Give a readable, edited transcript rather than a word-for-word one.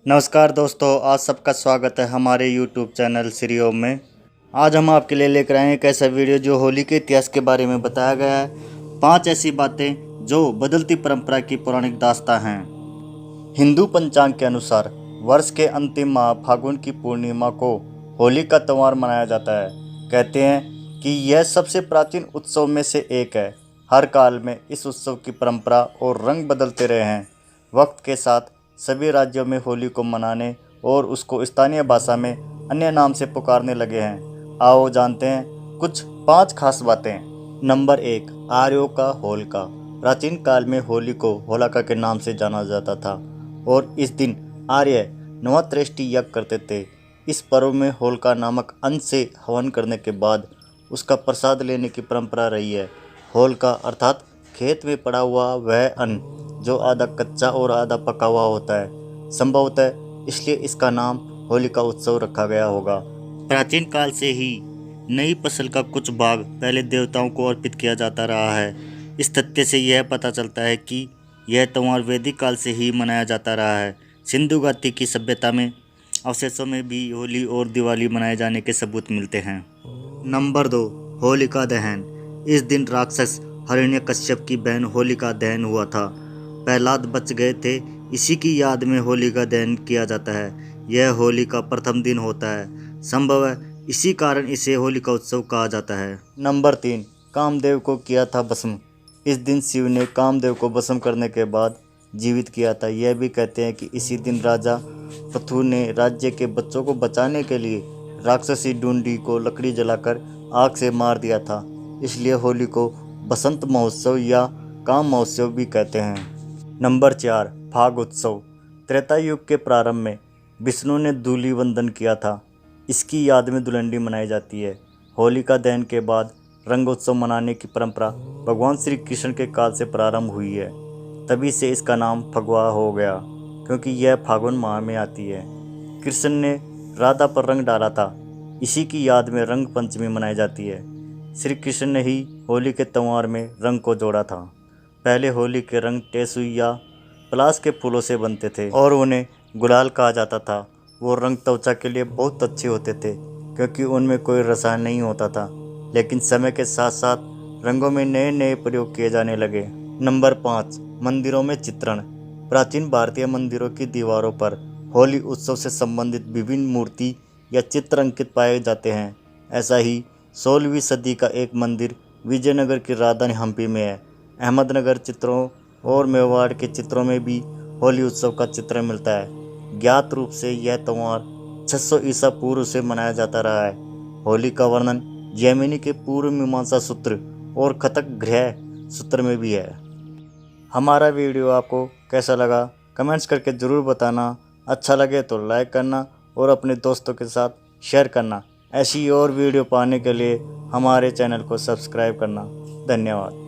नमस्कार दोस्तों, आज सबका स्वागत है हमारे YouTube चैनल श्री ओम में। आज हम आपके लिए लेकर आए एक ऐसा वीडियो जो होली के इतिहास के बारे में बताया गया है। 5 ऐसी बातें जो बदलती परंपरा की पौराणिक दास्तां हैं। हिंदू पंचांग के अनुसार वर्ष के अंतिम माह फागुन की पूर्णिमा को होली का त्यौहार मनाया जाता है। कहते हैं कि यह सबसे प्राचीन उत्सव में से एक है। हर काल में इस उत्सव की परंपरा और रंग बदलते रहे हैं। वक्त के साथ सभी राज्यों में होली को मनाने और उसको स्थानीय भाषा में अन्य नाम से पुकारने लगे हैं। आओ जानते हैं कुछ 5 खास बातें। नंबर 1, आर्यों का होलिका। प्राचीन काल में होली को होलिका के नाम से जाना जाता था और इस दिन आर्य नवत्रष्टि यज्ञ करते थे। इस पर्व में होलिका नामक अन्न से हवन करने के बाद उसका प्रसाद लेने की परंपरा रही है। होलिका अर्थात खेत में पड़ा हुआ वह अन्न जो आधा कच्चा और आधा पका हुआ होता है। संभवतः इसलिए इसका नाम होली का उत्सव रखा गया होगा। प्राचीन काल से ही नई फसल का कुछ भाग पहले देवताओं को अर्पित किया जाता रहा है। इस तथ्य से यह पता चलता है कि यह त्यौहार वैदिक काल से ही मनाया जाता रहा है। सिंधु घाटी की सभ्यता में अवशेषों में भी होली और दिवाली मनाए जाने के सबूत मिलते हैं। नंबर 2, होलिका दहन। इस दिन राक्षस हिरण्यकश्यप की बहन होलिका दहन हुआ था। प्रहलाद बच गए थे। इसी की याद में होली का दहन किया जाता है। यह होली का प्रथम दिन होता है। संभव है इसी कारण इसे होली का उत्सव कहा जाता है। नंबर 3, कामदेव को किया था भस्म। इस दिन शिव ने कामदेव को भस्म करने के बाद जीवित किया था। यह भी कहते हैं कि इसी दिन राजा पृथु ने राज्य के बच्चों को बचाने के लिए राक्षसी डूंडी को लकड़ी जलाकर आग से मार दिया था। इसलिए होली को बसंत महोत्सव या काम महोत्सव भी कहते हैं। नंबर 4, फाग उत्सव। त्रेता युग के प्रारंभ में विष्णु ने धूलि वंदन किया था। इसकी याद में धुलंडी मनाई जाती है। होलिका दहन के बाद रंगोत्सव मनाने की परंपरा भगवान श्री कृष्ण के काल से प्रारंभ हुई है। तभी से इसका नाम फगवा हो गया, क्योंकि यह फागुन माह में आती है। कृष्ण ने राधा पर रंग डाला था। इसी की याद में रंग पंचमी मनाई जाती है। श्री कृष्ण ने ही होली के त्यौहार में रंग को जोड़ा था। पहले होली के रंग टेसु या पलाश के फूलों से बनते थे और उन्हें गुलाल कहा जाता था। वो रंग त्वचा के लिए बहुत अच्छे होते थे क्योंकि उनमें कोई रसायन नहीं होता था। लेकिन समय के साथ साथ रंगों में नए नए प्रयोग किए जाने लगे। नंबर 5, मंदिरों में चित्रण। प्राचीन भारतीय मंदिरों की दीवारों पर होली उत्सव से संबंधित विभिन्न मूर्ति या चित्र अंकित पाए जाते हैं। ऐसा ही 16वीं सदी का एक मंदिर विजयनगर की राजधानी हम्पी में है। अहमदनगर चित्रों और मेवाड़ के चित्रों में भी होली उत्सव का चित्र मिलता है। ज्ञात रूप से यह त्यौहार 600 ईसा पूर्व से मनाया जाता रहा है। होली का वर्णन जैमिनी के पूर्व मीमांसा सूत्र और कथक गृह सूत्र में भी है। हमारा वीडियो आपको कैसा लगा कमेंट्स करके ज़रूर बताना। अच्छा लगे तो लाइक करना और अपने दोस्तों के साथ शेयर करना। ऐसी और वीडियो पाने के लिए हमारे चैनल को सब्सक्राइब करना। धन्यवाद।